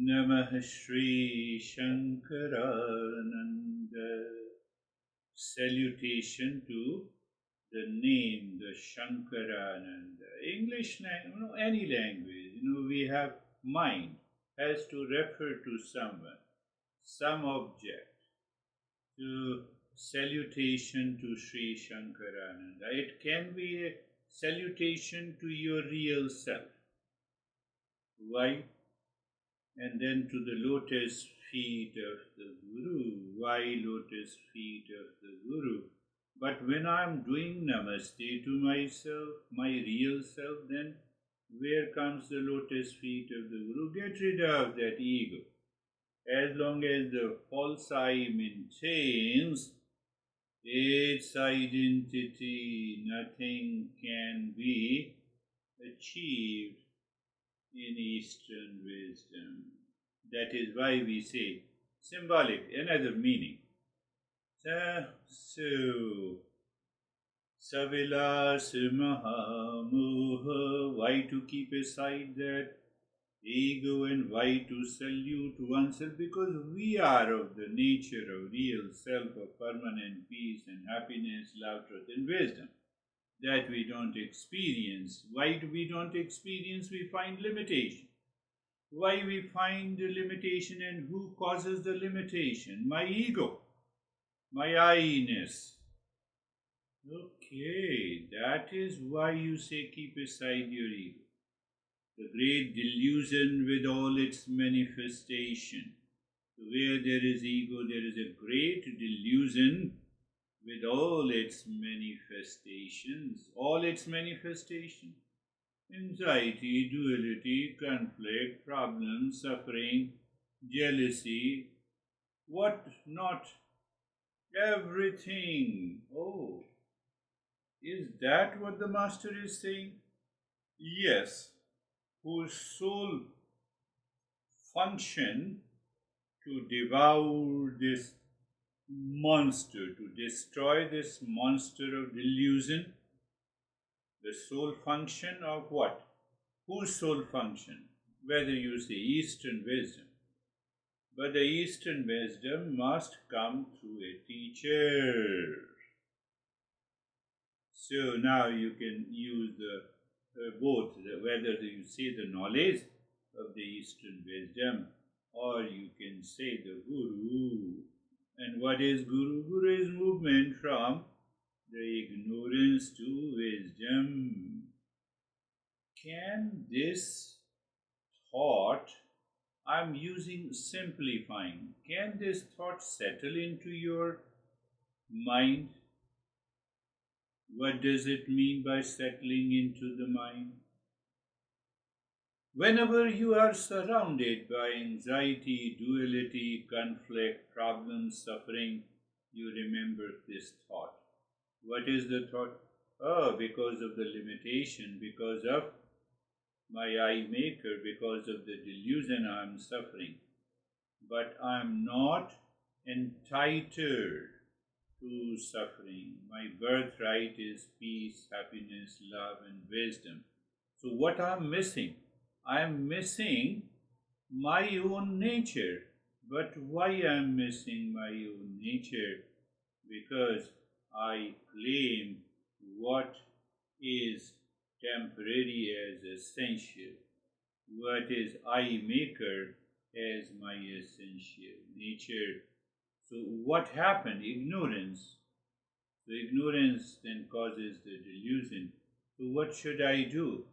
Namah Shri Shankarananda. Salutation to the name, the Shankarananda. English language, any language, we have mind has to refer to someone, some object. To salutation to Sri Shankarananda. It can be a salutation to your real self. Why? And then to the lotus feet of the Guru. Why lotus feet of the Guru? But when I'm doing namaste to myself, my real self, then where comes the lotus feet of the Guru? Get rid of that ego. As long as the false I maintains its identity, nothing can be achieved in Eastern wisdom. That is why we say symbolic, another meaning. So Savilas Mahamoha, why to keep aside that ego and why to salute oneself? Because we are of the nature of real self, of permanent peace and happiness, love, truth, and wisdom. That we don't experience. Why do we don't experience? We find limitation. Why we find the limitation and who causes the limitation? My ego, my I-ness. Okay, that is why you say keep aside your ego. The great delusion with all its manifestation. Where there is ego, there is a great delusion with all its manifestations. All its manifestations. Anxiety, duality, conflict, problems, suffering, jealousy, what not? Everything. Oh, is that what the Master is saying? Yes, whose sole function to devour this monster, to destroy this monster of delusion. The sole function of what? Whose sole function? Whether you say Eastern wisdom. But the Eastern wisdom must come through a teacher. So now you can use both, whether you say the knowledge of the Eastern wisdom or you can say the Guru. And what is Guru? Guru is movement from the ignorance to wisdom. Can this thought, I'm using simplifying, can this thought settle into your mind? What does it mean by settling into the mind? Whenever you are surrounded by anxiety, duality, conflict, problems, suffering, you remember this thought. What is the thought? Oh, because of the limitation, because of my eye maker, because of the delusion I am suffering. But I am not entitled to suffering. My birthright is peace, happiness, love, and wisdom. So, what I am missing? I am missing my own nature. But why I am missing my own nature? Because I claim what is temporary as essential, what is I maker as my essential nature. So what happened? Ignorance. So ignorance then causes the delusion. So what should I do?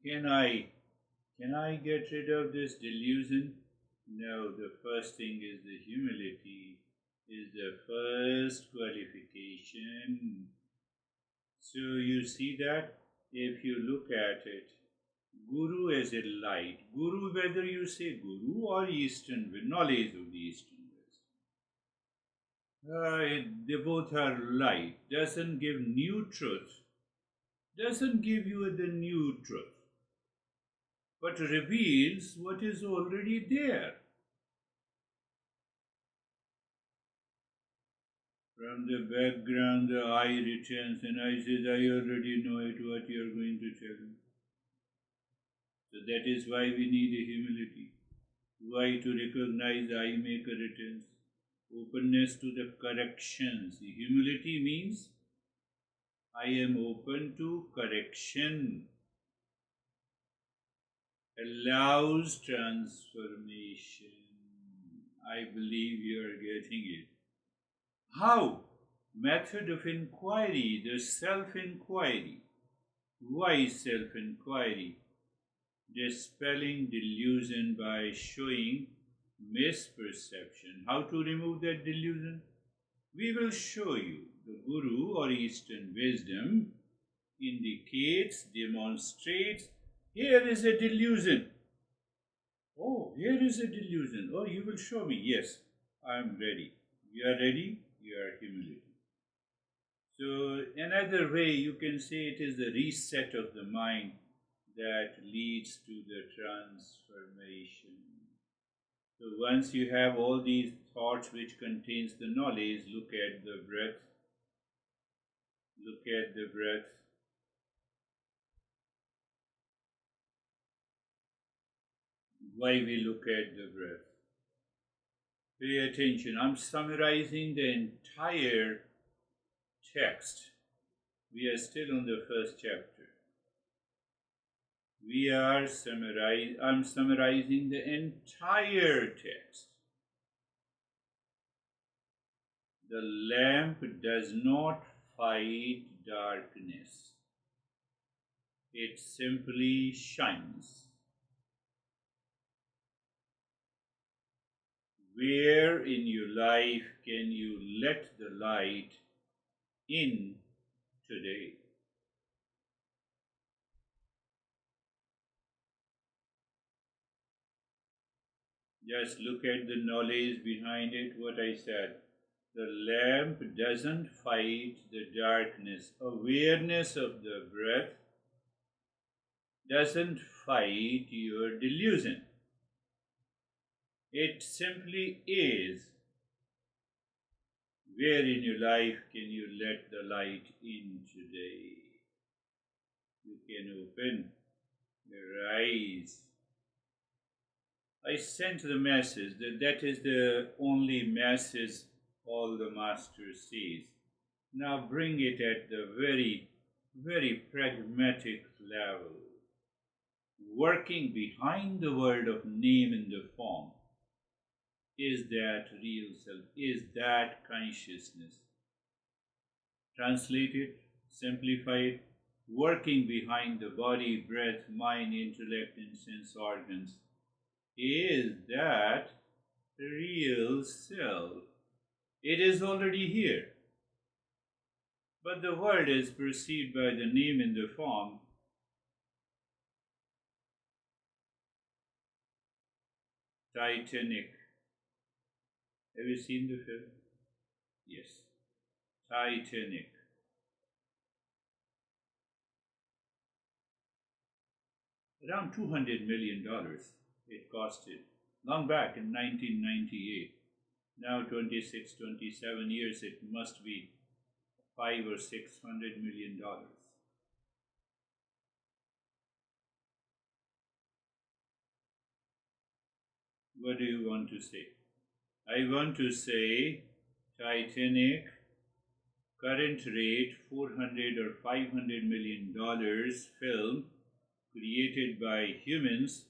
Can I get rid of this delusion? No, the first thing is the humility, is the first qualification. So you see that if you look at it, Guru as a light. Guru, whether you say Guru or Eastern, knowledge of the Eastern wisdom. They both are light. Doesn't give new truth. Doesn't give you the new truth. But reveals what is already there. From the background, the I returns and I says, I already know it, what you are going to tell me. So that is why we need a humility. Why to recognize I make a returns? Openness to the corrections. Humility means I am open to correction, allows transformation. I believe you are getting it. How? Method of inquiry, the self inquiry. Why self inquiry? Dispelling delusion by showing misperception. How to remove that delusion? We will show you. The Guru or Eastern wisdom indicates, demonstrates, here is a delusion. Oh, here is a delusion. Oh, you will show me. Yes, I am ready. You are ready? You are humility. So, another way you can say it is the reset of the mind that leads to the transformation. So, once you have all these thoughts which contains the knowledge, look at the breath. Look at the breath. Why we look at the breath? Pay attention. I'm summarizing the entire text. We are still on the first chapter. I'm summarizing the entire text. The lamp does not fight darkness. It simply shines. Where in your life can you let the light in today? Just look at the knowledge behind it, what I said. The lamp doesn't fight the darkness. Awareness of the breath doesn't fight your delusion. It simply is. Where in your life can you let the light in today? You can open your eyes. I sent the message that is the only message all the master says. Now bring it at the very, very pragmatic level. Working behind the word of name in the form is that real self, is that consciousness. Translate it, simplify it, working behind the body, breath, mind, intellect, and sense organs is that real self. It is already here. But the world is perceived by the name in the form. Titanic. Have you seen the film? Yes. Titanic. Around $200 million it costed. Long back in 1998. Now 26, 27 years it must be $500 or $600 million. What do you want to say? I want to say Titanic, current rate $400 or $500 million film created by humans,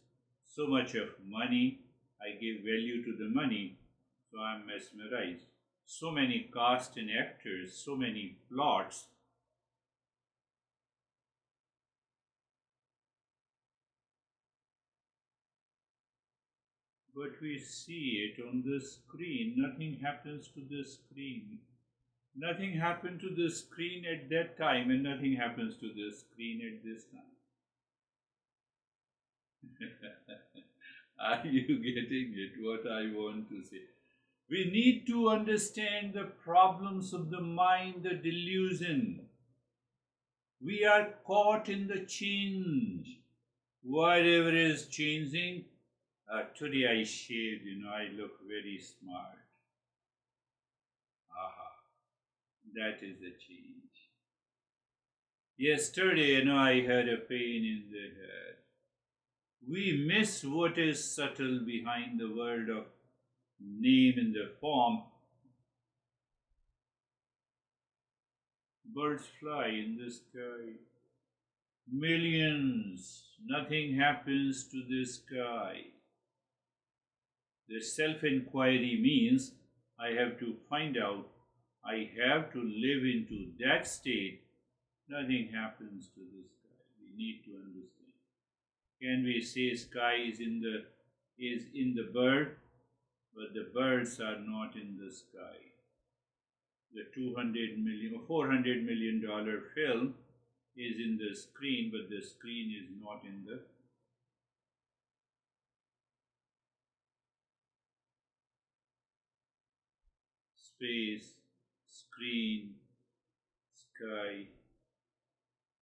so much of money, I give value to the money, so I'm mesmerized. So many cast and actors, so many plots. But we see it on the screen. Nothing happens to the screen. Nothing happened to the screen at that time, and nothing happens to the screen at this time. Are you getting it? What I want to say? We need to understand the problems of the mind, the delusion. We are caught in the change. Whatever is changing, today I shaved, I look very smart. Aha, that is a change. Yesterday, I had a pain in the head. We miss what is subtle behind the word of name in the form. Birds fly in the sky. Millions. Nothing happens to the sky. The self inquiry means I have to find out, I have to live into that state. Nothing happens to the sky. We need to understand. Can we say sky is in the bird, but the birds are not in the sky? The 200 million or 400 million dollar film is in the screen, but the screen is not in the space, screen, sky.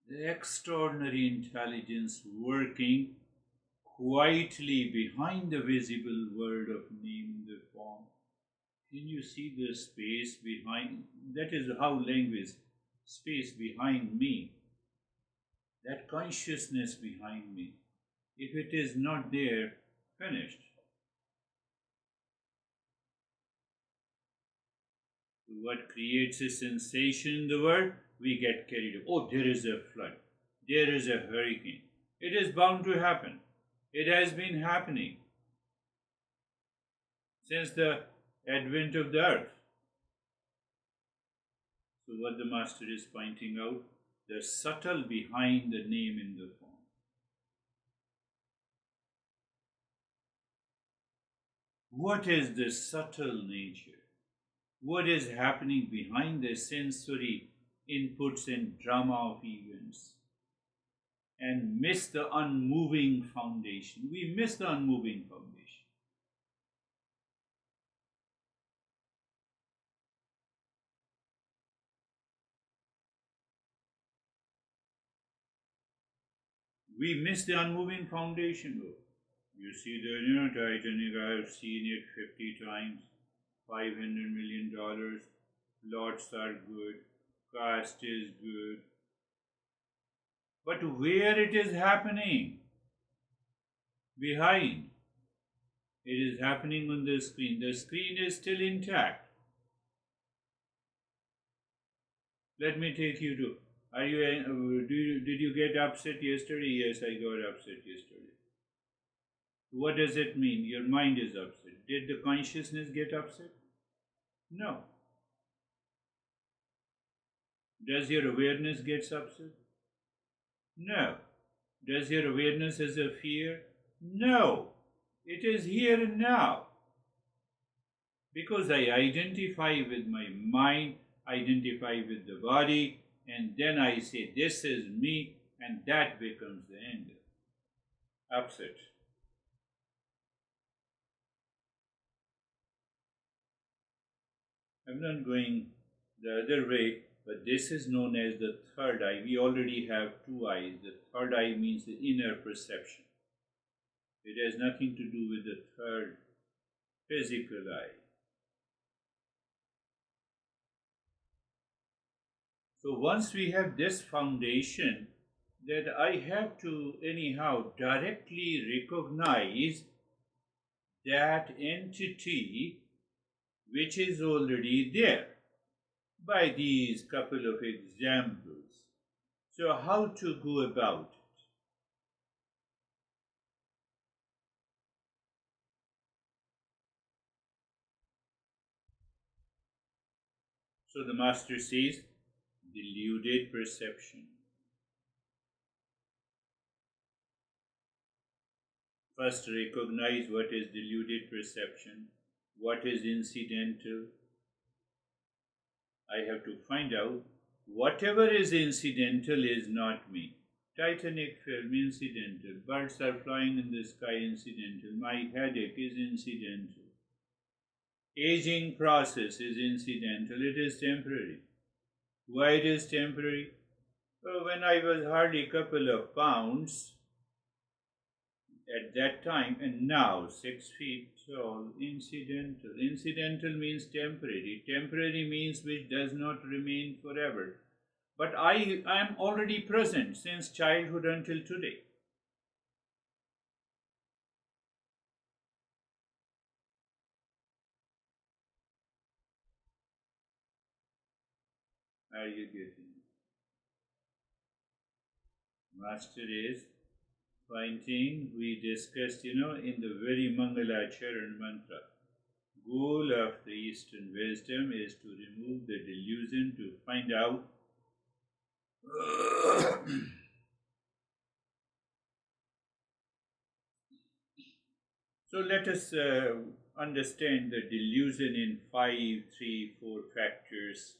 The extraordinary intelligence working quietly behind the visible word of name in the form. Can you see the space behind? That is how language, space behind me, that consciousness behind me. If it is not there, finished. What creates a sensation in the world? We get carried away. Oh, there is a flood. There is a hurricane. It is bound to happen. It has been happening since the advent of the earth. So, what the Master is pointing out, the subtle behind the name in the form. What is the subtle nature? What is happening behind the sensory inputs and drama of events? And miss the unmoving foundation. We miss the unmoving foundation. We miss the unmoving foundation though. You see the Titanic, I have seen it 50 times, $500 million, plots are good, cast is good. But where it is happening? Behind. It is happening on the screen. The screen is still intact. Let me take you to. Did you get upset yesterday? Yes, I got upset yesterday. What does it mean? Your mind is upset. Did the consciousness get upset? No. Does your awareness get upset? No. Does your awareness has a fear? No. It is here and now. Because I identify with my mind, identify with the body, and then I say, this is me, and that becomes the anger. Upset. I'm not going the other way, but this is known as the third eye. We already have two eyes. The third eye means the inner perception. It has nothing to do with the third physical eye. So once we have this foundation, that I have to anyhow directly recognize that entity which is already there by these couple of examples. So how to go about it? So the Master says, deluded perception. First recognize what is deluded perception, what is incidental. I have to find out whatever is incidental is not me. Titanic film, incidental. Birds are flying in the sky, incidental. My headache is incidental. Aging process is incidental. It is temporary. Why it is temporary? Well, when I was hardly a couple of pounds at that time, and now 6 feet tall, incidental. Incidental means temporary. Temporary means which does not remain forever. But I am already present since childhood until today. Are you getting it? Master is pointing, we discussed, in the very Mangalacharan mantra. Goal of the Eastern wisdom is to remove the delusion, to find out so let us understand the delusion in 5, 3, 4 factors.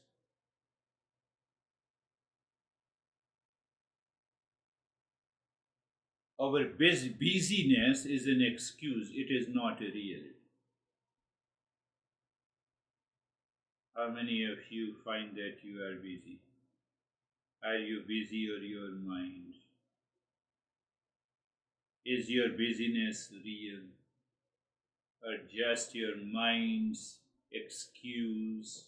Our busyness is an excuse, it is not a reality. How many of you find that you are busy? Are you busy or your mind? Is your busyness real or just your mind's excuse?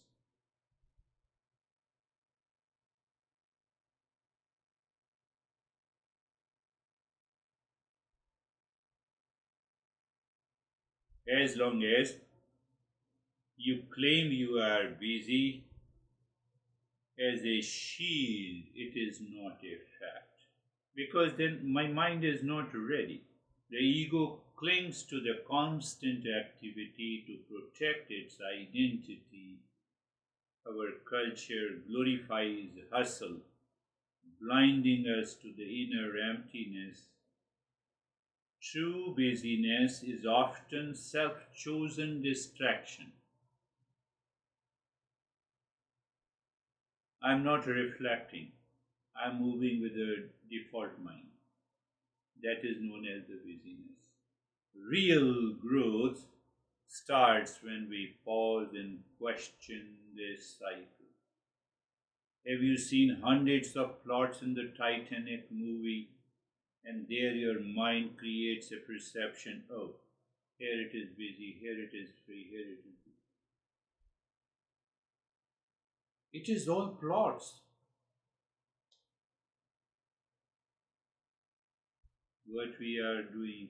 As long as you claim you are busy as a shield, it is not a fact. Because then my mind is not ready. The ego clings to the constant activity to protect its identity. Our culture glorifies hustle, blinding us to the inner emptiness. True busyness is often self chosen distraction. I'm not reflecting, I'm moving with a default mind. That is known as the busyness. Real growth starts when we pause and question this cycle. Have you seen hundreds of plots in the Titanic movie? And there your mind creates a perception, oh, here it is busy, here it is free, here it is busy. It is all plots. What we are doing,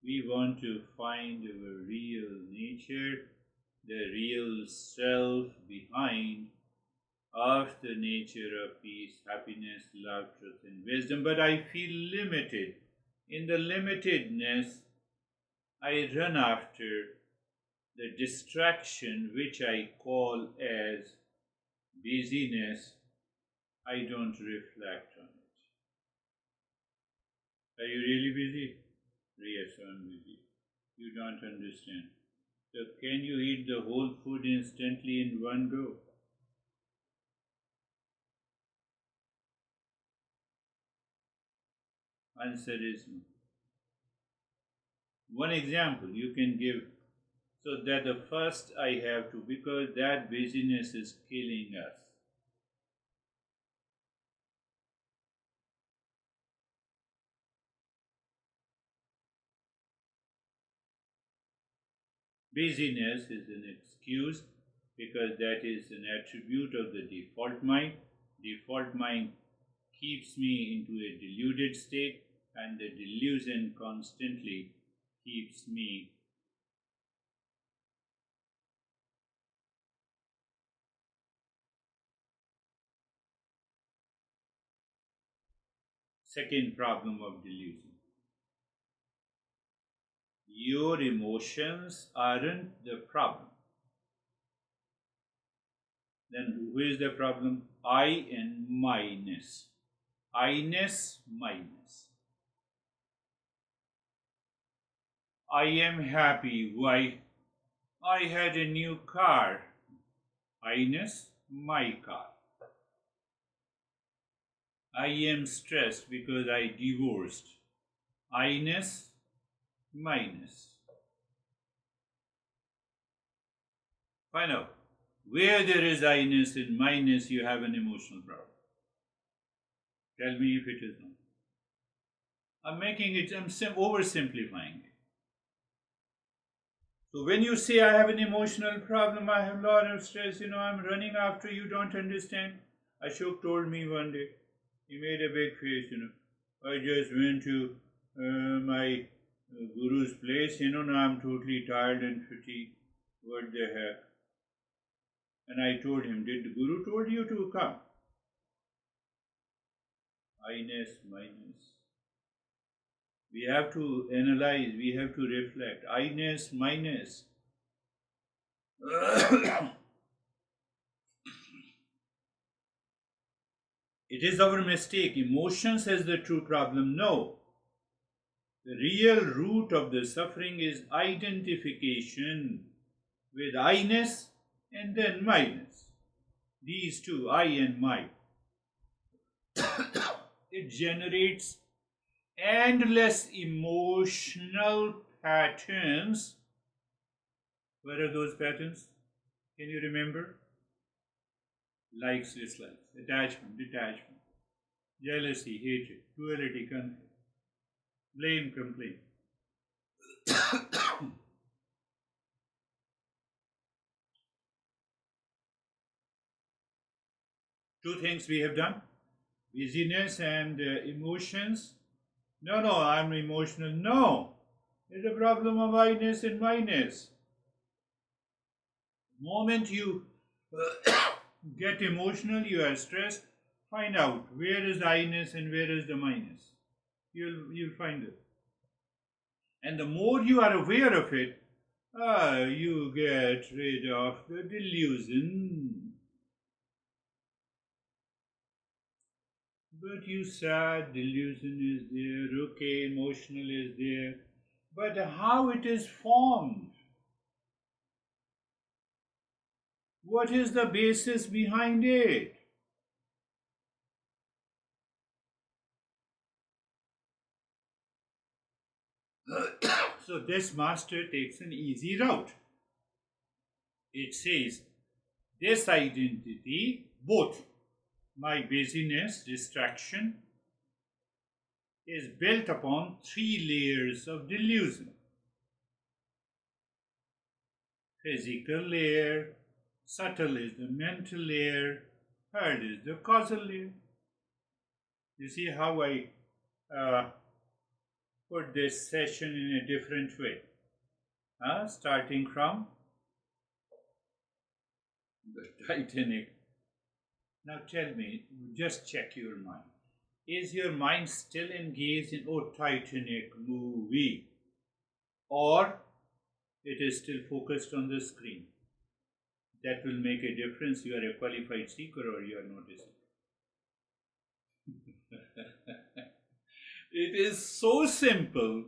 we want to find our real nature, the real self behind of the nature of peace, happiness, love, truth, and wisdom. But I feel limited. In the limitedness, I run after the distraction which I call as busyness. I don't reflect on it. Are you really busy? Yes, I'm busy. You don't understand. So, can you eat the whole food instantly in one go? Answer is no. One example you can give, so that the first I have to, because that busyness is killing us. Busyness is an excuse because that is an attribute of the default mind. Default mind keeps me into a deluded state, and the delusion constantly keeps me. Second problem of delusion. Your emotions aren't the problem. Then who is the problem? I and myness. I-ness, myness. I am happy. Why? I had a new car. I-ness, my car. I am stressed because I divorced. I-ness, myness. Find out. Where there is I-ness and myness, you have an emotional problem. Tell me if it is not. I'm oversimplifying it. So when you say I have an emotional problem, I have a lot of stress, I'm running after you, don't understand. Ashok told me one day, he made a big face. I just went to my guru's place, now I'm totally tired and fatigued. What the heck? And I told him, did the guru told you to come? I-ness, minus. We have to analyze, we have to reflect. I-ness, minus. It is our mistake. Emotions has the true problem. No. The real root of the suffering is identification with I-ness and then minus. These two, I and my. It generates endless emotional patterns. What are those patterns? Can you remember? Likes, dislikes, attachment, detachment, jealousy, hatred, duality, conflict, blame, complaint. Two things we have done: busyness and emotions. No, I'm emotional. No, it's a problem of I-ness and minus. The moment you get emotional, you are stressed, find out where is the I-ness and where is the minus. You'll find it. And the more you are aware of it, you get rid of the delusion. But you sad, delusion is there, okay, emotional is there. But how it is formed? What is the basis behind it? So this master takes an easy route. It says, this identity, both my busyness, distraction, is built upon 3 layers of delusion. Physical layer, subtle is the mental layer, third is the causal layer. You see how I put this session in a different way. Starting from the Titanic. Now tell me, just check your mind. Is your mind still engaged in, Titanic movie? Or it is still focused on the screen? That will make a difference. You are a qualified seeker or you are noticing. It is so simple.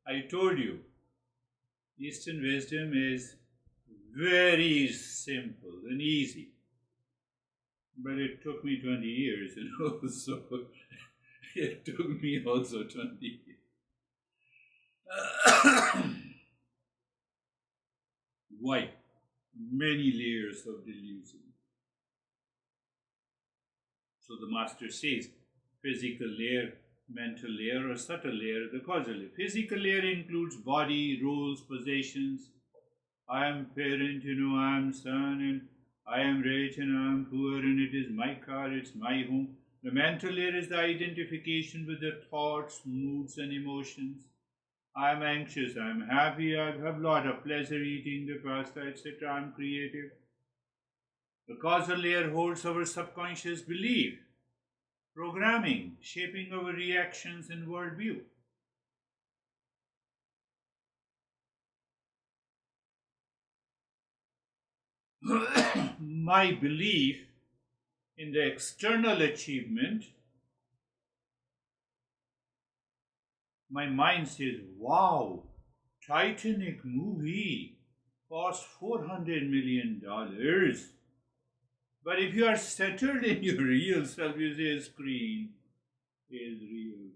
I told you, Eastern wisdom is very simple and easy. But it took me 20 years, so it took me also 20 years. Why? Many layers of delusion. So the master says, physical layer, mental layer, or subtle layer, the causal layer. Physical layer includes body, roles, possessions. I am parent, I am son, and I am rich and I am poor, and it is my car, it's my home. The mental layer is the identification with the thoughts, moods, and emotions. I am anxious, I am happy, I have a lot of pleasure eating the pasta, etc. I am creative. The causal layer holds our subconscious belief, programming, shaping our reactions and worldview. My belief in the external achievement, my mind says, wow, Titanic movie cost $400 million. But if you are settled in your real self, you say screen is real.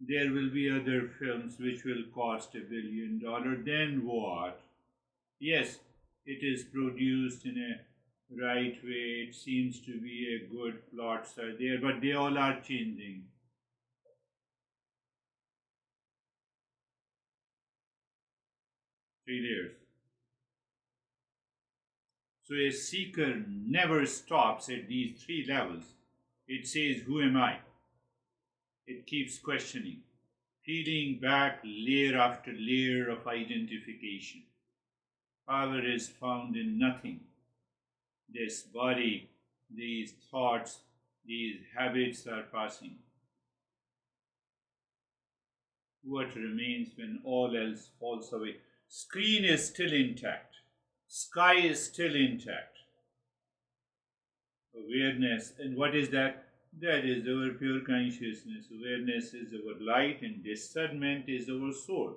There will be other films which will cost $1 billion. Then what? Yes, it is produced in a right way. It seems to be a good plots are there, but they all are changing. 3 layers. So a seeker never stops at these 3 levels. It says, who am I? It keeps questioning, peeling back layer after layer of identification. Power is found in nothing. This body, these thoughts, These habits are passing. What remains when all else falls away? Screen is still intact. Sky is still intact. Awareness, and what is that? That is our pure consciousness. Awareness is our light, and discernment is our soul.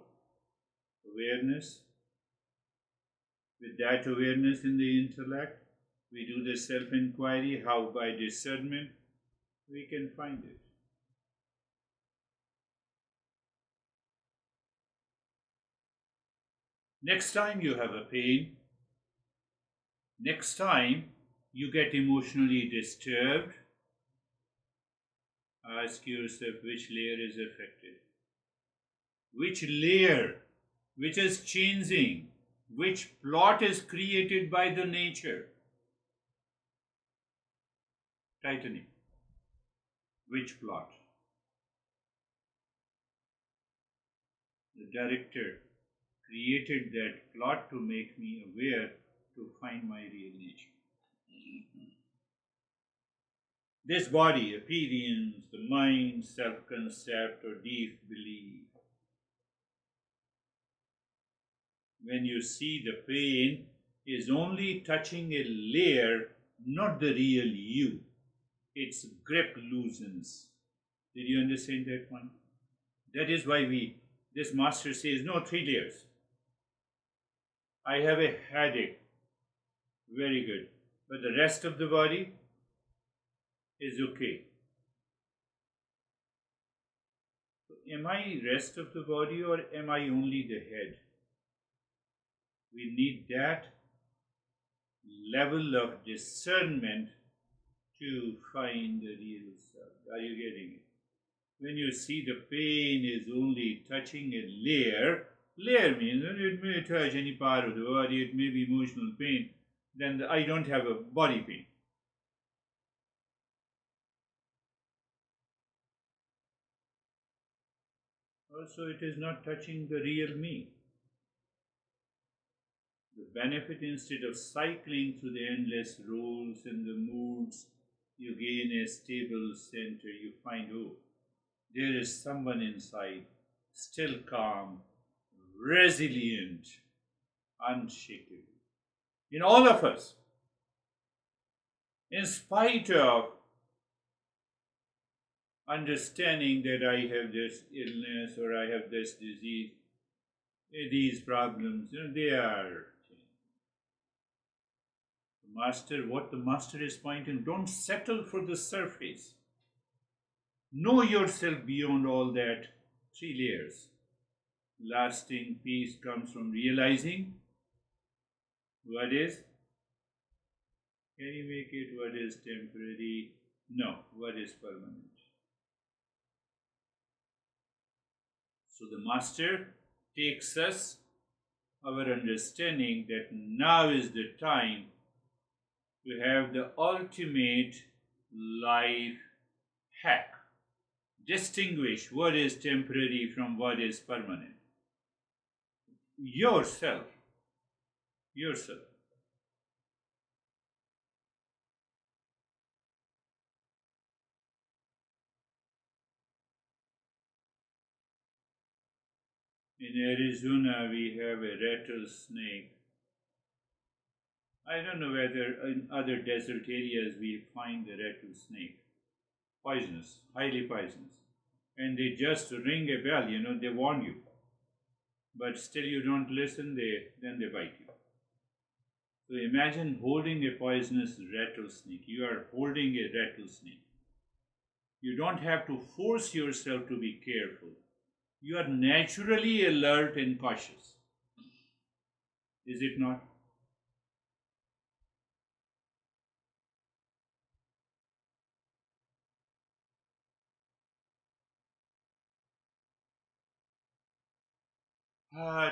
Awareness, with that awareness in the intellect, we do the self-inquiry, how by discernment we can find it. Next time you have a pain, next time you get emotionally disturbed, ask yourself which layer is affected. Which layer, which is changing, which plot is created by the nature. Tightening. Which plot? The director created that plot to make me aware to find my real nature. This body, appearance, the mind, self-concept or deep belief. When you see the pain is only touching a layer, not the real you. Its grip loosens. Did you understand that one? That is why this master says, no, 3 layers. I have a headache. Very good. But the rest of the body is okay. So am I rest of the body or am I only the head? We need that level of discernment to find the real self. Are you getting it? When you see the pain is only touching a layer, layer means that it may touch any part of the body, it may be emotional pain, then I don't have a body pain. Also, it is not touching the real me. The benefit, instead of cycling through the endless roles and the moods, you gain a stable center. You find, oh, there is someone inside, still calm, resilient, unshakable. In all of us, in spite of understanding that I have this illness or I have this disease, these problems, they are. What the master is pointing, don't settle for the surface. Know yourself beyond all that 3 layers. Lasting peace comes from realizing what is. Can you make it what is temporary? No, what is permanent? So the master takes us our understanding that now is the time to have the ultimate life hack. Distinguish what is temporary from what is permanent. Yourself. In Arizona, we have a rattlesnake. I don't know whether in other desert areas we find the rattlesnake. Poisonous, highly poisonous. And they just ring a bell, they warn you. But still you don't listen, then they bite you. So imagine holding a poisonous rattlesnake. You are holding a rattlesnake. You don't have to force yourself to be careful. You are naturally alert and cautious. Is it not?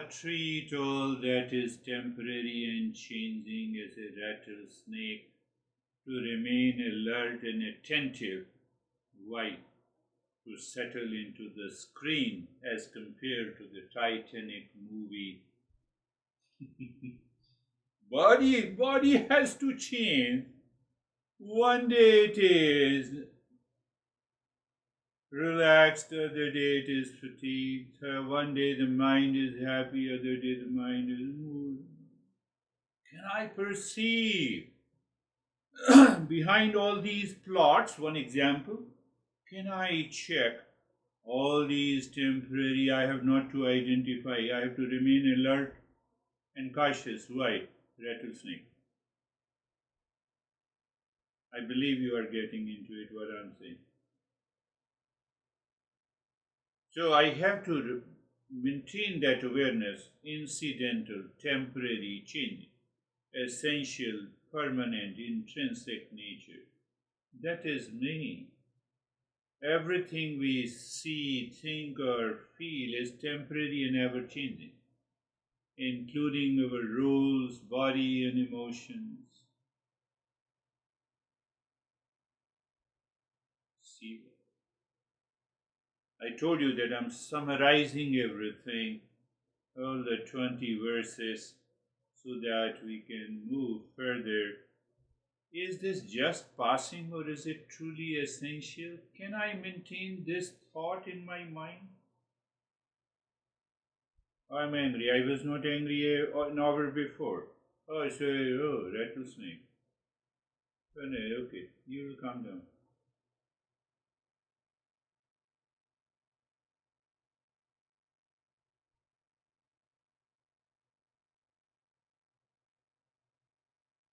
Treat all that is temporary and changing as a rattlesnake, to remain alert and attentive. Why? To settle into the screen as compared to the Titanic movie. Body has to change. One day it is relaxed, other day it is fatigued. One day the mind is happy, other day the mind is moody. Can I perceive behind all these plots? One example. Can I check all these temporary? I have not to identify. I have to remain alert and cautious. Why? Rattlesnake. I believe you are getting into it, what I'm saying. So I have to maintain that awareness, incidental, temporary, changing, essential, permanent, intrinsic nature. That is me. Everything we see, think, or feel is temporary and ever changing, including our roles, body, and emotions. See, I told you that I'm summarizing everything, all the 20 verses, so that we can move further. Is this just passing or is it truly essential? Can I maintain this thought in my mind? I'm angry. I was not angry an hour before. Oh, so, oh, rattlesnake. Okay, you will calm down.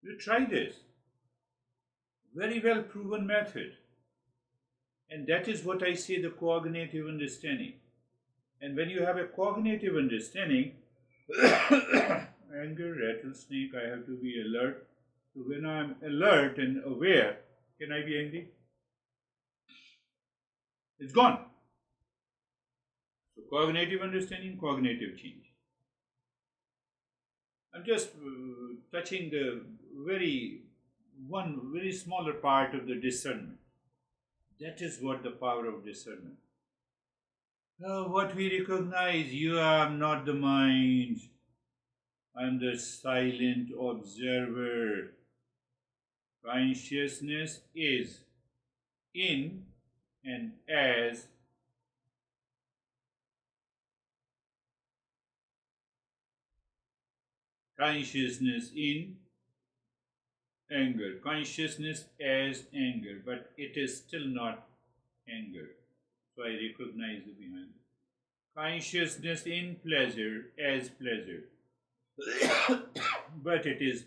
You try this. Very well proven method. And that is what I say the cognitive understanding. And when you have a cognitive understanding, anger, rattlesnake, I have to be alert. So when I'm alert and aware, can I be angry? It's gone. So cognitive understanding, cognitive change. I'm just touching the one very smaller part of the discernment. That is what the power of discernment. What we recognize, you are not the mind. I'm the silent observer. Consciousness is in and as consciousness in anger, consciousness as anger, but it is still not anger. So I recognize the behind it. Consciousness in pleasure as pleasure, but it is.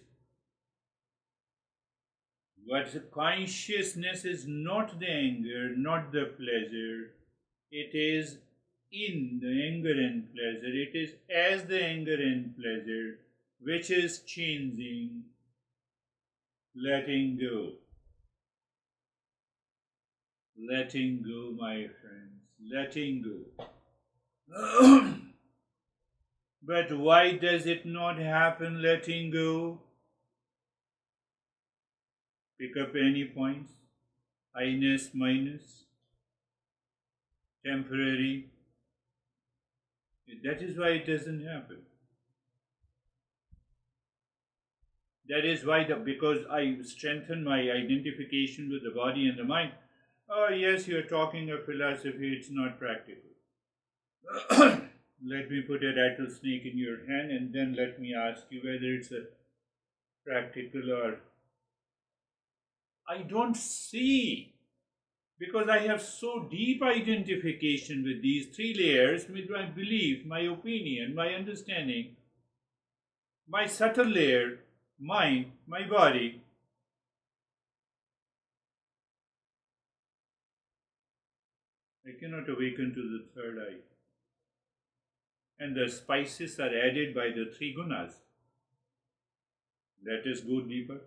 But consciousness is not the anger, not the pleasure. It is in the anger and pleasure. It is as the anger and pleasure, which is changing, letting go. Letting go, my friends. Letting go. But why does it not happen, letting go? Pick up any points. Minus, minus. Temporary. That is why it doesn't happen. That is why, because I strengthen my identification with the body and the mind. Oh, yes, you're talking of philosophy, it's not practical. Let me put a rattlesnake in your hand and then let me ask you whether it's a practical or. I don't see, because I have so deep identification with these three layers, with my belief, my opinion, my understanding, my subtle layer, mind, my body. I cannot awaken to the third eye. And the spices are added by the three gunas. Let us go deeper.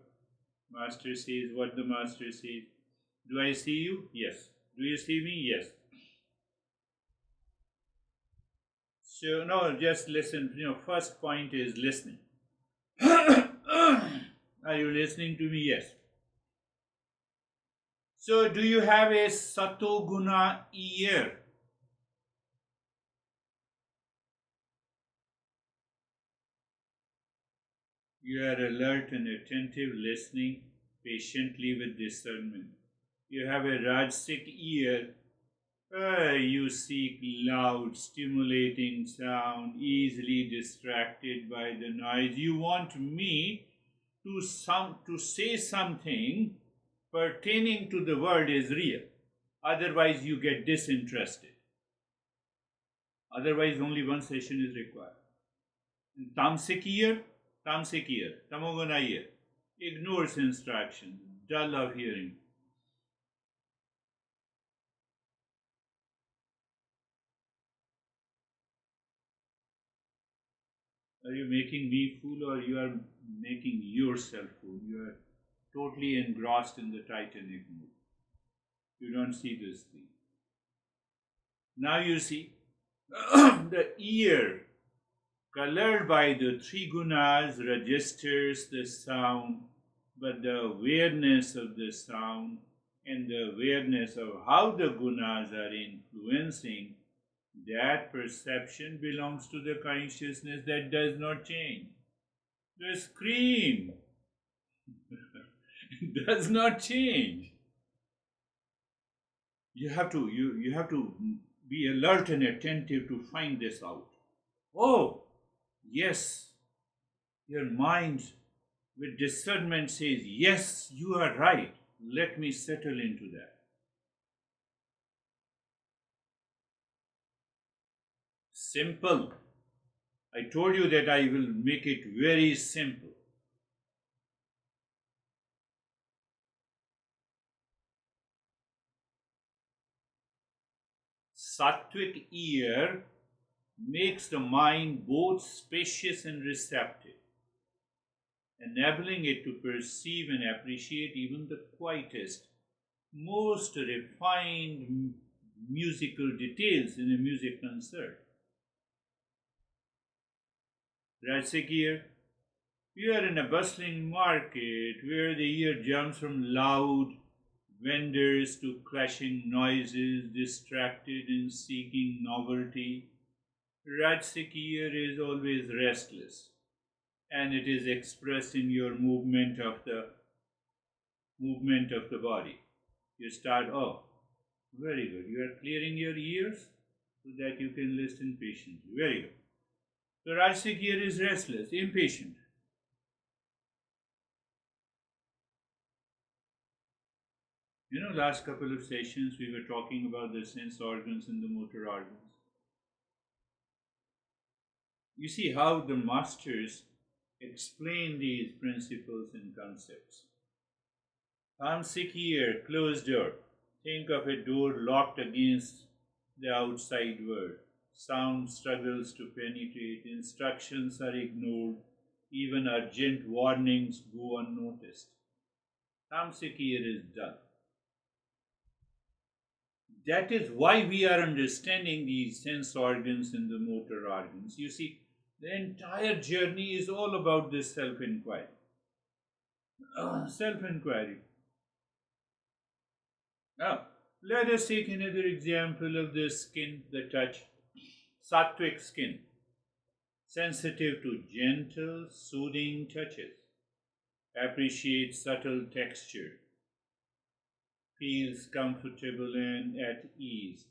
Master says what the Master says. Do I see you? Yes. Do you see me? Yes. So, no, just listen. First point is listening. Are you listening to me? Yes. So, do you have a Satoguna ear? You are alert and attentive, listening. patiently with discernment. You have a Rajasic ear. You seek loud, stimulating sound, easily distracted by the noise. You want me to say something pertaining to the world is real. Otherwise, you get disinterested. Otherwise, only one session is required. Tamasic ear, tamoguna ear, ignores instructions, dull of hearing. Are you making me fool or you are making yourself fool? You are totally engrossed in the Titanic mood. You don't see this thing. Now you see the ear, colored by the three gunas, registers the sound, but the awareness of the sound and the awareness of how the gunas are influencing, that perception belongs to the consciousness that does not change. The screen does not change. You have to be alert and attentive to find this out. Oh, yes, your mind with discernment says, yes, you are right. Let me settle into that. Simple. I told you that I will make it very simple. Sattvic ear makes the mind both spacious and receptive, enabling it to perceive and appreciate even the quietest, most refined musical details in a music concert. Rajasic ear, we are in a bustling market where the ear jumps from loud vendors to clashing noises, distracted and seeking novelty. Rajasic ear is always restless, and it is expressed in your movement of the body. You start, oh, very good. You are clearing your ears so that you can listen patiently. Very good. The Rajasic ear is restless, impatient. Last couple of sessions we were talking about the sense organs and the motor organs. You see how the masters explain these principles and concepts. Tamasic ear, closed door. Think of a door locked against the outside world. Sound struggles to penetrate, instructions are ignored, even urgent warnings go unnoticed. Tamasic ear is dull. That is why we are understanding these sense organs and the motor organs. You see, the entire journey is all about this self inquiry. Self inquiry. Now, let us take another example of the skin, the touch. Sattvic skin, sensitive to gentle, soothing touches, appreciates subtle texture, feels comfortable and at ease.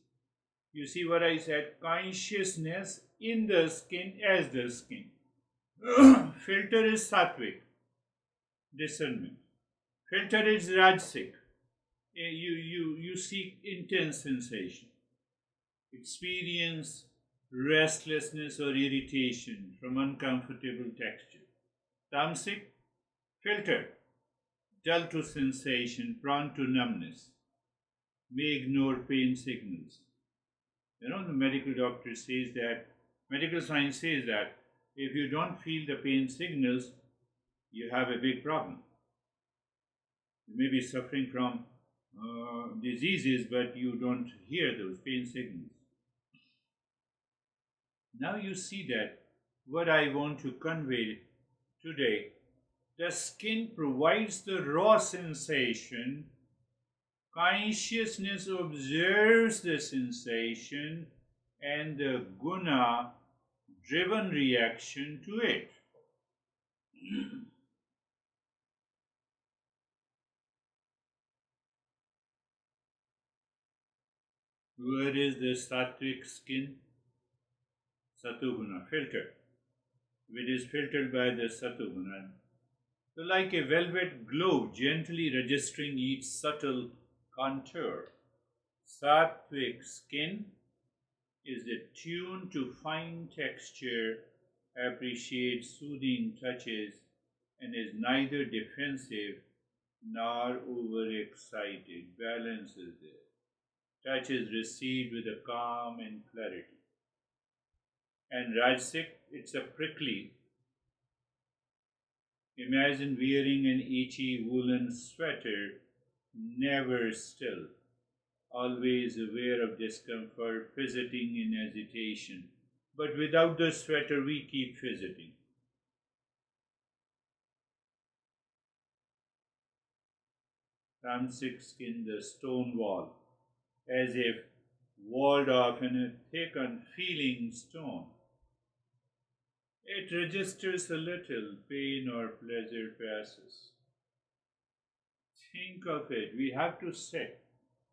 You see what I said? Consciousness in the skin as the skin. Filter is sattvic, discernment. Filter is rajasic. You seek intense sensation. Experience restlessness or irritation from uncomfortable texture. Tamasic, filter, dull to sensation, prone to numbness, may ignore pain signals. The medical science says that if you don't feel the pain signals, you have a big problem. You may be suffering from diseases, but you don't hear those pain signals. Now you see that what I want to convey today, the skin provides the raw sensation, consciousness observes the sensation, and the guna driven reaction to it. Where is the sattvic skin? Satoguna, filtered. It is filtered by the satoguna. So like a velvet glove gently registering each subtle contour. Sattvic skin is attuned to fine texture, appreciates soothing touches, and is neither defensive nor overexcited. Balance is there. Touch is received with a calm and clarity. And Rajasic, it's a prickly. Imagine wearing an itchy woolen sweater, never still, always aware of discomfort, fidgeting in agitation. But without the sweater, we keep fidgeting. Tamasic skin, the stone wall, as if walled off in a thick, unfeeling stone. It registers a little, pain or pleasure passes. Think of it, we have to sit.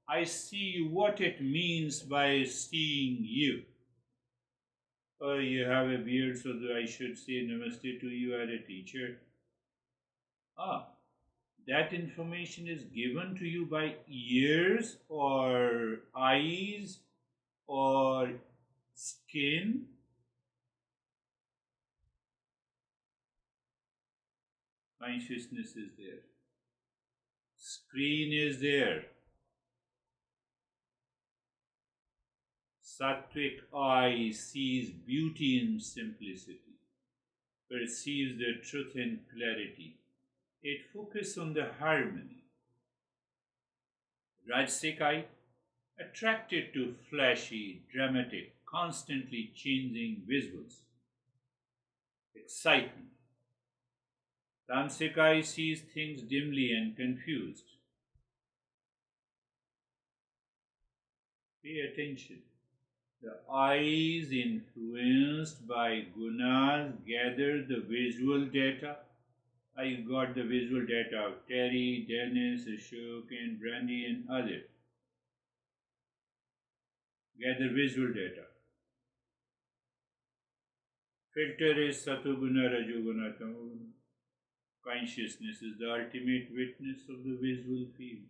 I see what it means by seeing you. Oh, you have a beard, so I should say namaste to you as a teacher. Ah, that information is given to you by ears or eyes or skin. Consciousness is there. Screen is there. Sattvic eye sees beauty in simplicity, perceives the truth in clarity. It focuses on the harmony. Rajasic eye, attracted to flashy, dramatic, constantly changing visuals. Excitement. Tamasic eye sees things dimly and confused. Pay attention. The eyes, influenced by gunas, gather the visual data. I got the visual data of Terry, Dennis, Ashok, and Brandy, and others. Gather visual data. Filter is Satoguna, Rajoguna, Tamoguna. Consciousness is the ultimate witness of the visual field.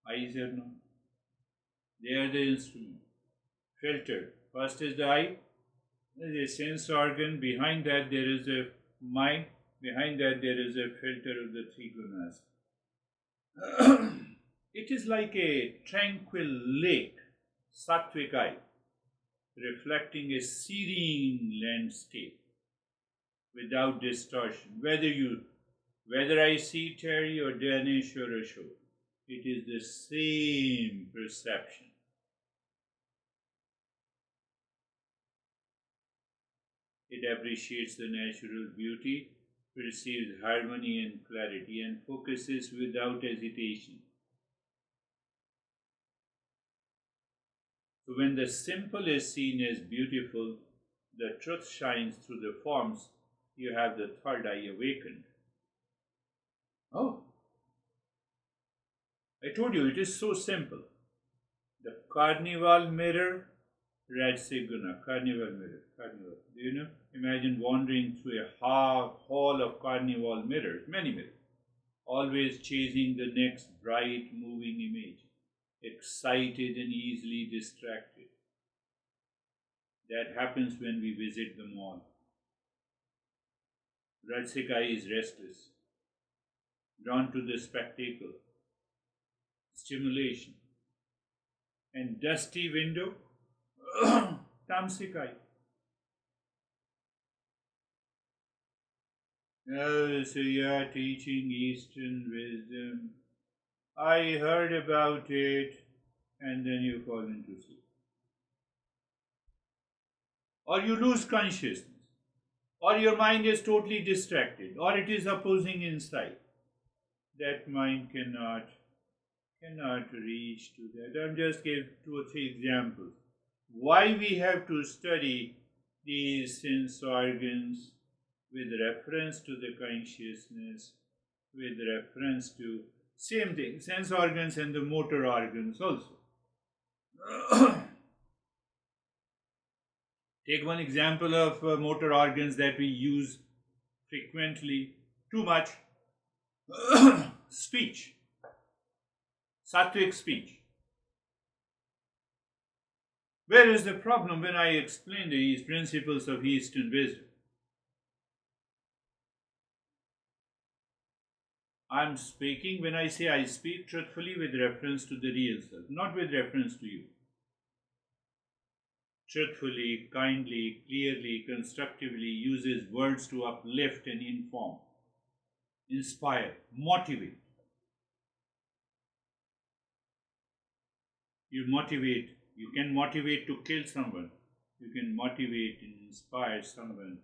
Eyes are not. They are the instrument. Filtered. First is the eye. There is a sense organ. Behind that there is a mind. Behind that there is a filter of the three gunas. It is like a tranquil lake, sattvic eye, reflecting a serene landscape without distortion. Whether I see Terry or Danish or Ashok, it is the same perception. It appreciates the natural beauty, perceives harmony and clarity, and focuses without hesitation. So when the simple is seen as beautiful, the truth shines through the forms. You have the third eye awakened. Oh, I told you it is so simple. The carnival mirror, Rajasic guna, carnival mirror, carnival. Do you know? Imagine wandering through a hall of carnival mirrors, many mirrors, always chasing the next bright moving image, excited and easily distracted. That happens when we visit the mall. Rajasic eye is restless, drawn to the spectacle, stimulation, and dusty window, Tamasic eye. Oh, so you are teaching Eastern wisdom. I heard about it, and then you fall into sleep. Or you lose consciousness, or your mind is totally distracted, or it is opposing inside. That mind cannot reach to that. I'm just give 2 or 3 examples. Why we have to study these sense organs with reference to the consciousness, with reference to Same thing, sense organs and the motor organs also. Take one example of motor organs that we use frequently, too much. Speech, sattvic speech. Where is the problem when I explain these principles of Eastern wisdom? I'm speaking, when I say I speak truthfully with reference to the real self, not with reference to you. Truthfully, kindly, clearly, constructively uses words to uplift and inform, inspire, motivate. You can motivate to kill someone. You can motivate and inspire someone.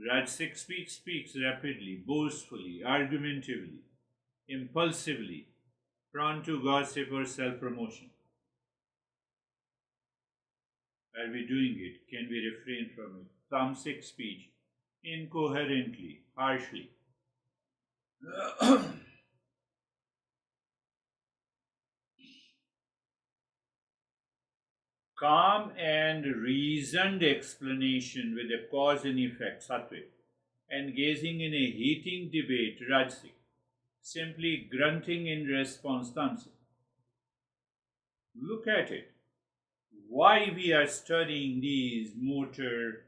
Rajasic speech speaks rapidly, boastfully, argumentatively, impulsively, prone to gossip or self-promotion. Are we doing it? Can we refrain from it? Tamasic speech, incoherently, harshly. Calm and reasoned explanation with a cause and effect, sattvic. Engaging in a heating debate, rajasic. Simply grunting in response, tamasic. Look at it. Why we are studying these motor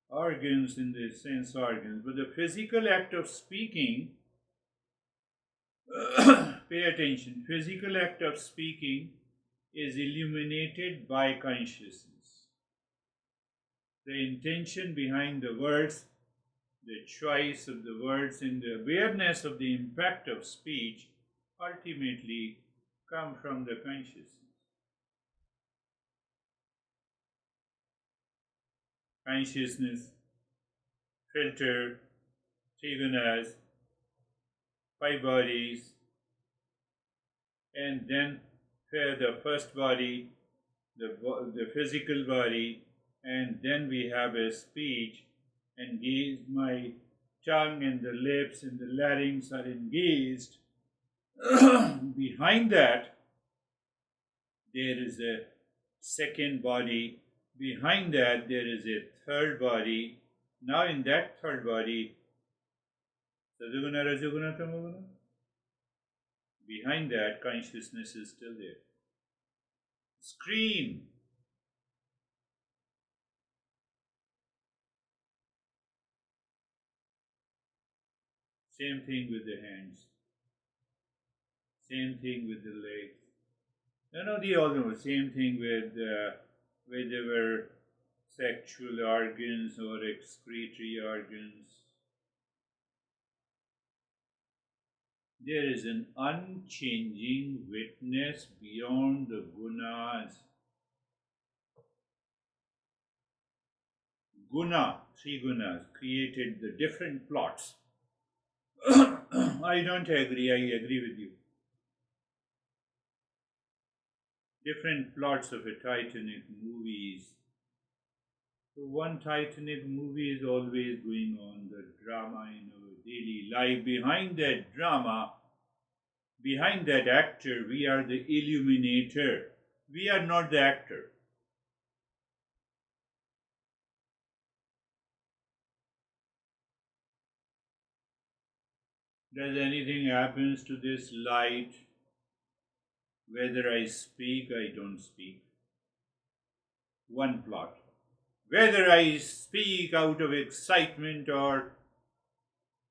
organs in the sense organs, but the physical act of speaking, pay attention, physical act of speaking is illuminated by consciousness. The intention behind the words, the choice of the words, and the awareness of the impact of speech ultimately come from the consciousness. Consciousness, filter, three gunas, five bodies, and then the first body, the physical body, and then we have a speech. Engaged, my tongue and the lips and the larynx are engaged. Behind that, there is a second body. Behind that, there is a third body. Now, in that third body, Sajaguna, Rajaguna, Tamaguna. Behind that, consciousness is still there. Scream. Same thing with the hands. Same thing with the legs. No, they all know. Same thing with our sexual organs or excretory organs. There is an unchanging witness beyond the gunas. Guna, three gunas, created the different plots. I don't agree, I agree with you. Different plots of a Titanic movies. So one Titanic movie is always going on, the drama in our daily life. Behind that drama, behind that actor, we are the illuminator. We are not the actor. Does anything happens to this light? Whether I speak, I don't speak. One plot. Whether I speak out of excitement or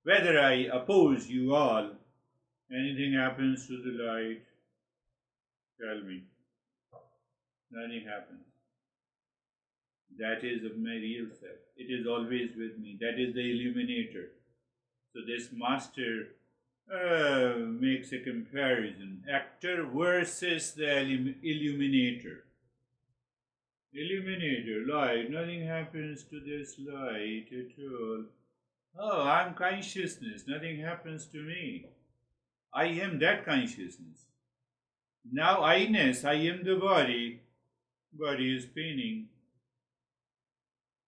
whether I oppose you all, anything happens to the light, tell me. Nothing happens. That is of my real self. It is always with me. That is the illuminator. So this master makes a comparison. Actor versus the illuminator. Illuminator, light, nothing happens to this light at all. Oh, I'm consciousness, nothing happens to me. I am that consciousness. Now I-ness, I am the body. Body is paining.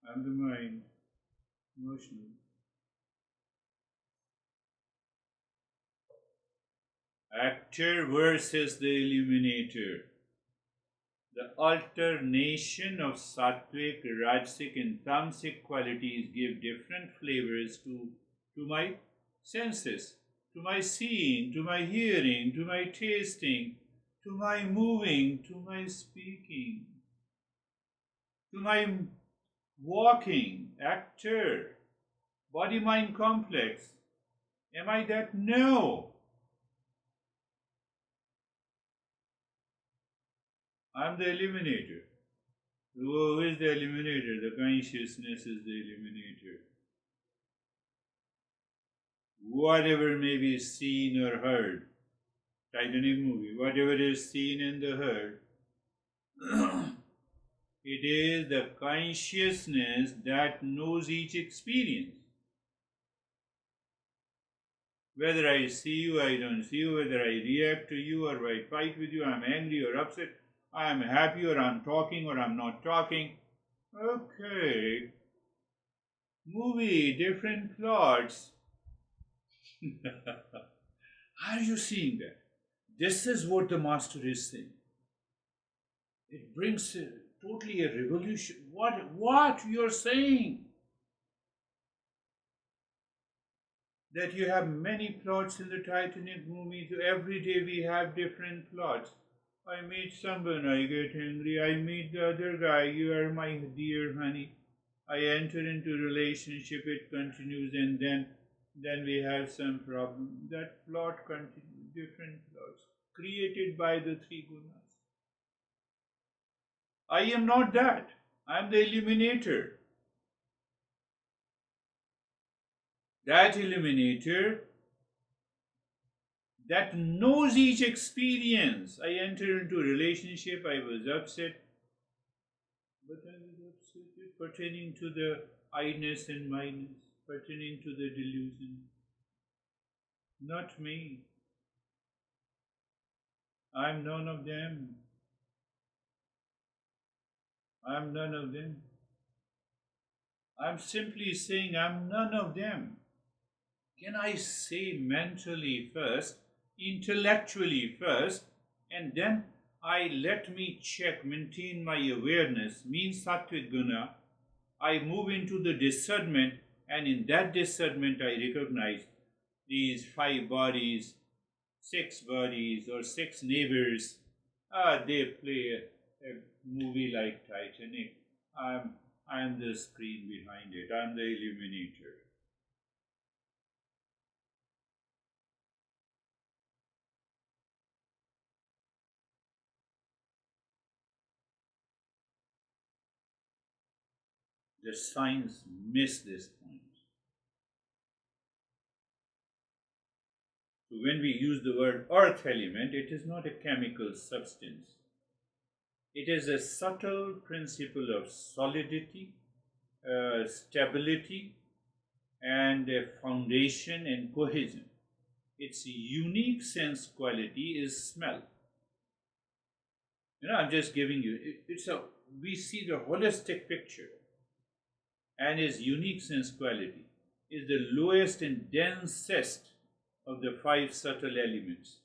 I'm the mind, emotional. Actor versus the illuminator. The alternation of sattvic, rajasic, and tamasic qualities give different flavors to my senses, to my seeing, to my hearing, to my tasting, to my moving, to my speaking, to my walking. Actor, body mind complex. Am I that? No. I'm the illuminator. Who is the illuminator? The consciousness is the illuminator. Whatever may be seen or heard, Titanic movie, whatever is seen and the heard, it is the consciousness that knows each experience. Whether I see you, I don't see you, whether I react to you or I fight with you, I'm angry or upset, I am happy or I'm talking or I'm not talking. Okay. Movie, different plots. Are you seeing that? This is what the master is saying. It brings totally a revolution. What you're saying? That you have many plots in the Titanic movie. So every day we have different plots. I meet someone, I get angry. I meet the other guy. You are my dear honey. I enter into relationship. It continues, and then we have some problem. That plot continues. Different plots created by the three gunas. I am not that. I am the illuminator. That illuminator that knows each experience. I entered into a relationship, I was upset, but I was upset pertaining to the I-ness and my-ness, pertaining to the delusion. Not me. I'm none of them. I'm none of them. I'm simply saying I'm none of them. Can I say mentally first, intellectually first, and then I let me check, maintain my awareness, means sattvic guna. I move into the discernment, and in that discernment I recognize these five bodies, six bodies, or six neighbors. They play a movie like Titanic. I'm the screen behind it. I'm the illuminator. The science miss this point. So when we use the word earth element, it is not a chemical substance. It is a subtle principle of solidity, stability, and a foundation and cohesion. Its unique sense quality is smell. I'm just giving you, we see the holistic picture, and its unique sense quality is the lowest and densest of the five subtle elements.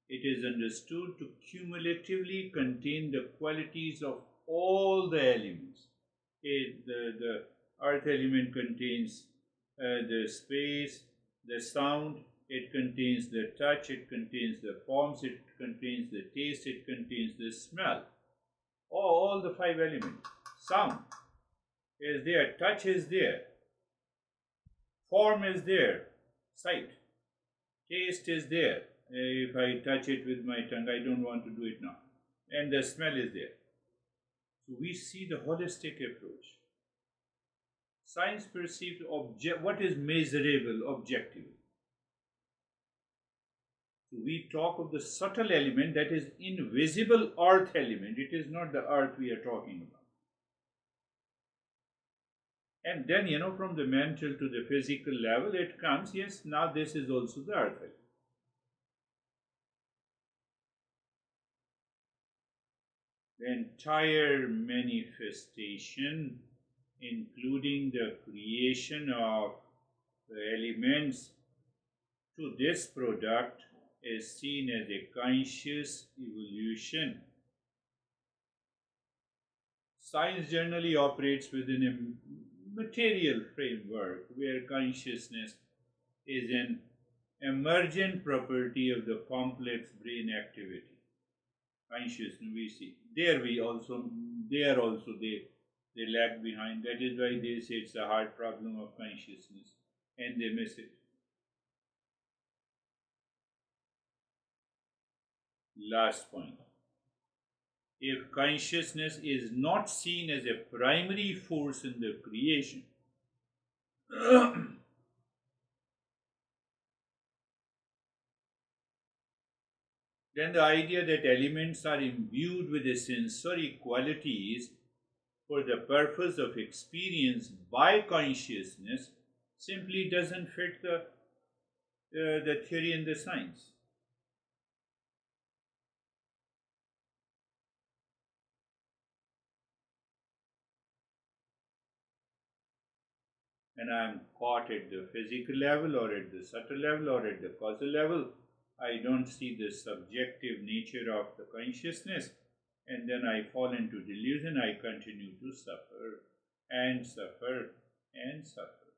It is understood to cumulatively contain the qualities of all the elements. The earth element contains the space, the sound, it contains the touch, it contains the forms, it contains the taste, it contains the smell. All the five elements. Sound is there, touch is there, form is there, sight, taste is there. If I touch it with my tongue, I don't want to do it now. And the smell is there. So we see the holistic approach. Science perceives what is measurable objectively. So we talk of the subtle element, that is invisible earth element. It is not the earth we are talking about. And then, from the mental to the physical level, it comes, yes, now this is also the earth element. The entire manifestation, including the creation of the elements to this product, is seen as a conscious evolution. Science generally operates within a material framework where consciousness is an emergent property of the complex brain activity. Consciousness we see. There also they lag behind. That is why they say it's a hard problem of consciousness and they miss it. Last point. If consciousness is not seen as a primary force in the creation, then the idea that elements are imbued with the sensory qualities for the purpose of experience by consciousness simply doesn't fit the theory and the science. And I'm caught at the physical level or at the subtle level or at the causal level. I don't see the subjective nature of the consciousness, and then I fall into delusion. I continue to suffer and suffer and suffer.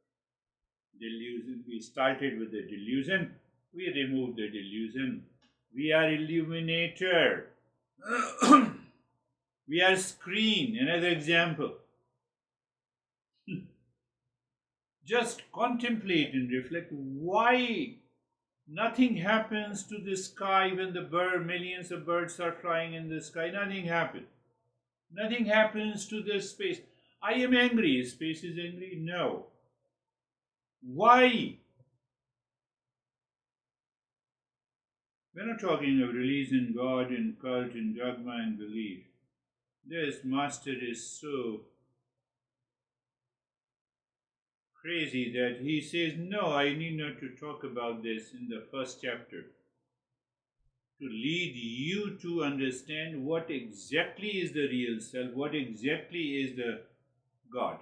Delusion. We started with the delusion, we remove the delusion. We are illuminator. We are screen. Another example. Just contemplate and reflect why nothing happens to the sky when millions of birds are flying in the sky. Nothing happens. Nothing happens to the space. I am angry. Space is angry? No. Why? We're not talking of religion, God, and cult, and dogma and belief. This master is so crazy that he says, no, I need not to talk about this in the first chapter. To lead you to understand what exactly is the real self, what exactly is the God.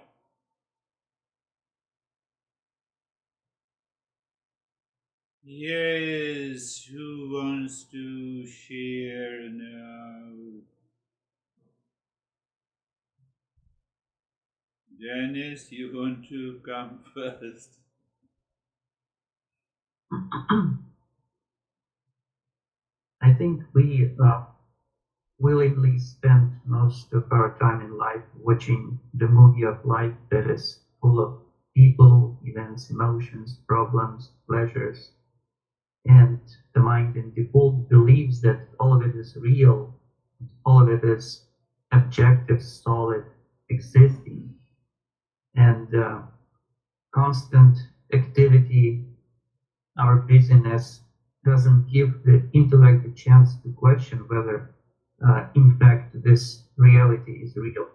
Yes, who wants to share now? Dennis, you want to come first? I think we willingly spend most of our time in life watching the movie of life that is full of people, events, emotions, problems, pleasures, and the mind in default believes that all of it is real, all of it is objective, solid, existing, and constant activity, our busyness doesn't give the intellect a chance to question whether, in fact, this reality is real.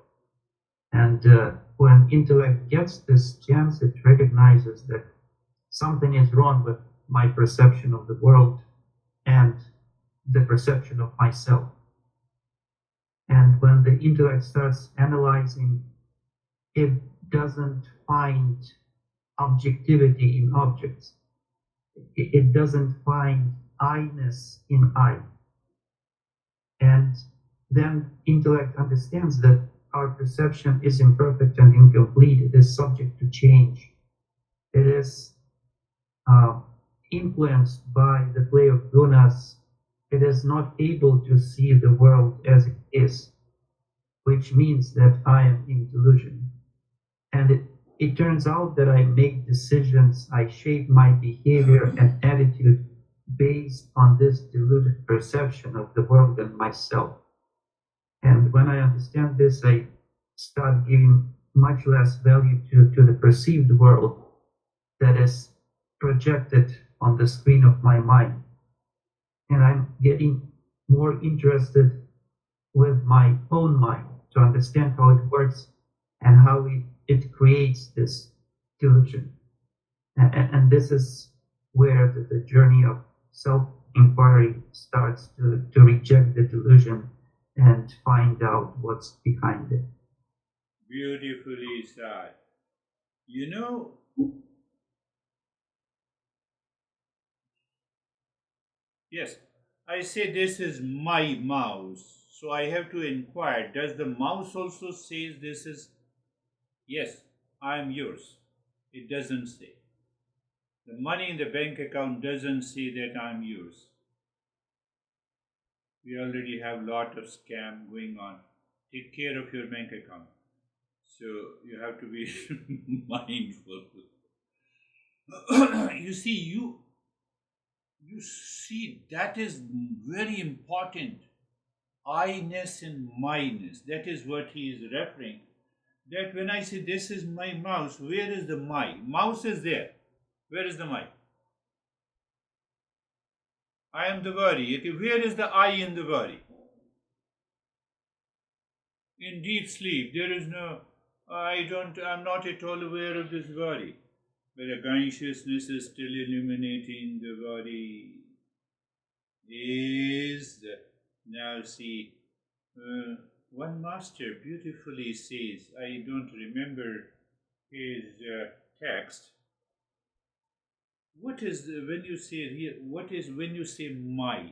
And when intellect gets this chance, it recognizes that something is wrong with my perception of the world and the perception of myself. And when the intellect starts analyzing, it doesn't find objectivity in objects. It doesn't find I-ness in I. And then intellect understands that our perception is imperfect and incomplete. It is subject to change. It is influenced by the play of gunas. It is not able to see the world as it is, which means that I am in delusion. And it turns out that I make decisions, I shape my behavior and attitude based on this deluded perception of the world and myself. And when I understand this, I start giving much less value to the perceived world that is projected on the screen of my mind. And I'm getting more interested with my own mind to understand how it works and how it creates this delusion. And this is where the journey of self-inquiry starts to reject the delusion and find out what's behind it. Beautifully said. You know, Yes, I say this is my mouse. So I have to inquire, does the mouse also says this is, yes, I am yours? It doesn't say. The money in the bank account doesn't say that I am yours. We already have lot of scam going on. Take care of your bank account. So you have to be mindful. you see, you see that is very important. I-ness and my-ness. That is what he is referring. That when I say this is my mouse, where is the my? Mouse is there. Where is the my? I am the body. Okay, where is the I in the body? In deep sleep, there is no, I'm not at all aware of this body. But the consciousness is still illuminating the body. Is the, now see, one master beautifully says, I don't remember his text. What is the, when you say here, what is when you say my,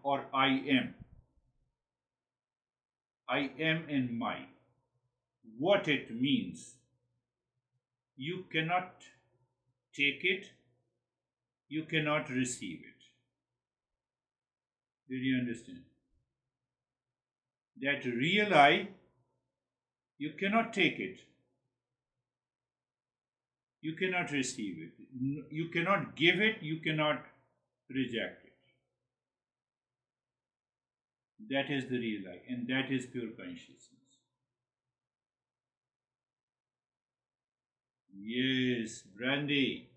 or I am? I am and my. What it means? You cannot take it, you cannot receive it. Did you understand? That real I, you cannot take it, you cannot receive it, you cannot give it, you cannot reject it. That is the real I, and that is pure consciousness. Yes, Brandy.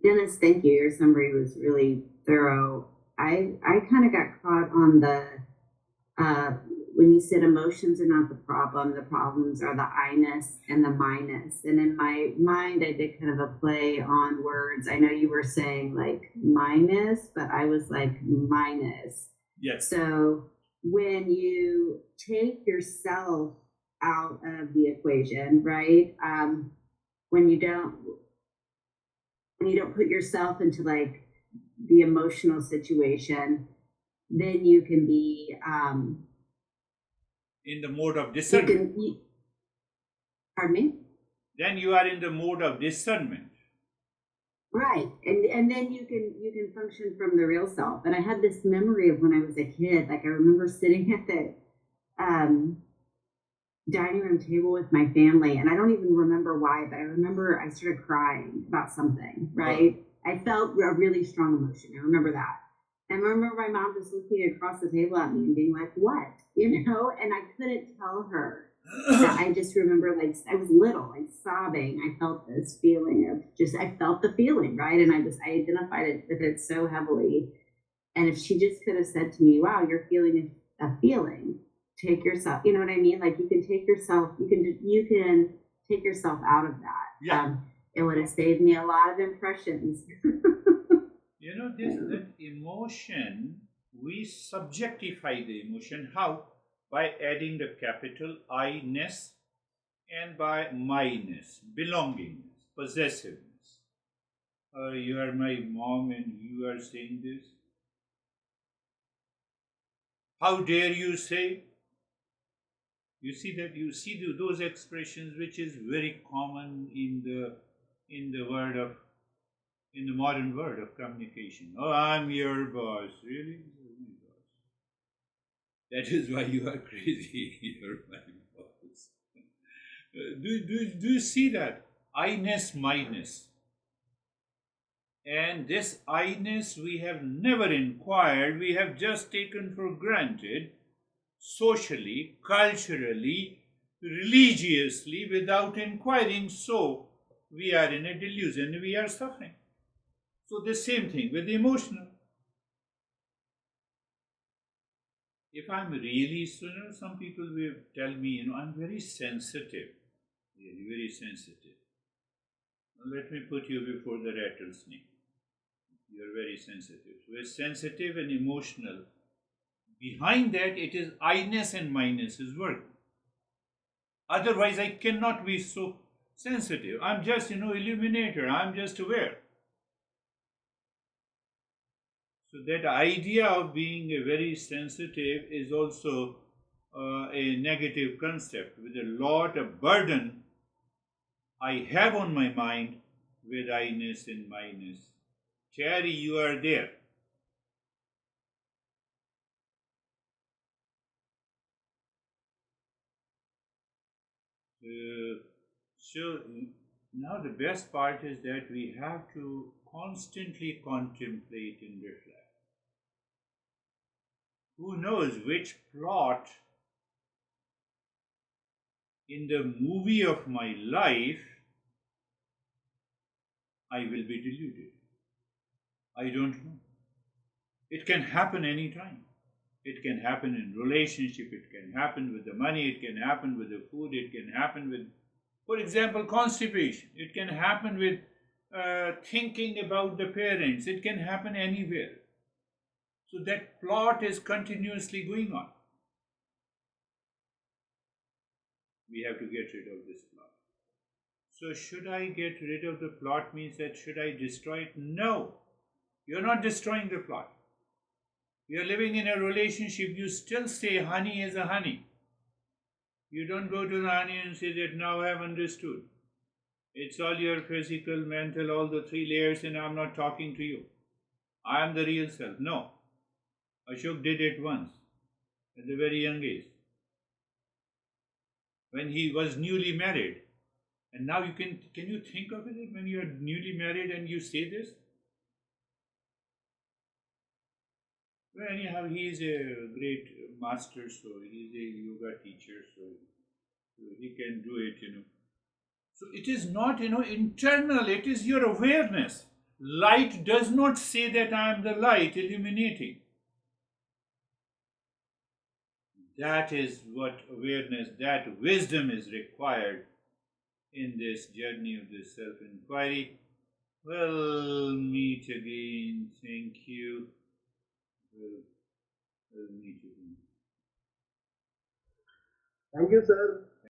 Dennis, thank you. Your summary was really thorough. I kind of got caught on the when you said emotions are not the problems are the I-ness and the minus. And in my mind, I did kind of a play on words. I know you were saying like minus, but I was like minus. Yes. So when you take yourself out of the equation, right? When you don't put yourself into like the emotional situation, then you can be in the mode of discernment. Pardon me? Then you are in the mode of discernment. Right. And then you can function from the real self. And I had this memory of when I was a kid. Like I remember sitting at the dining room table with my family, and I don't even remember why, but I remember I started crying about something, right? Oh. I felt a really strong emotion. I remember that. And I remember my mom just looking across the table at me and being like, what? You know? And I couldn't tell her. I just remember, like, I was little, like sobbing. I felt this feeling of I felt the feeling, right? And I identified it with it so heavily. And if she just could have said to me, wow, you're feeling a feeling, take yourself, you know what I mean? Like you can take yourself take yourself out of that. Yeah. It would have saved me a lot of impressions. You know, that emotion, we subjectify the emotion. How? By adding the capital I-ness and by my-ness, belongingness, possessiveness. You are my mom and you are saying this? How dare you say? You see that, you see those expressions which is very common in the word of, in the modern world of communication. Oh, I'm your boss. Really? Oh my gosh. That is why you are crazy. You're my boss. Do you see that? I-ness, my-ness. And this I-ness we have never inquired. We have just taken for granted socially, culturally, religiously, without inquiring. So we are in a delusion, we are suffering. So the same thing with the emotional. If I'm really, some people will tell me, I'm very sensitive, really very sensitive. Let me put you before the rattlesnake. You're very sensitive. So we're sensitive and emotional. Behind that, it is I-ness and my-ness is working. Otherwise, I cannot be so sensitive. I'm just, illuminator. I'm just aware. So that idea of being a very sensitive is also a negative concept with a lot of burden I have on my mind with I-ness and my-ness. Cherry, you are there. So now the best part is that we have to constantly contemplate and reflect. Who knows which plot in the movie of my life I will be deluded. I don't know. It can happen anytime. It can happen in relationship, it can happen with the money, it can happen with the food, it can happen with, for example, constipation. It can happen with thinking about the parents. It can happen anywhere. So that plot is continuously going on. We have to get rid of this plot. So should I get rid of the plot means that should I destroy it? No. You're not destroying the plot. You're living in a relationship, you still say honey is a honey. You don't go to the honey and say that now I have understood. It's all your physical, mental, all the three layers, and I'm not talking to you. I am the real self. No. Ashok did it once at a very young age. When he was newly married. And now can you think of it when you're newly married and you say this? Well, anyhow, he is a great master, so he is a yoga teacher, so he can do it, So it is not, internal, it is your awareness. Light does not say that I am the light illuminating. That is what awareness, that wisdom is required in this journey of this self-inquiry. We'll meet again. Thank you. We'll meet again. Thank you, sir.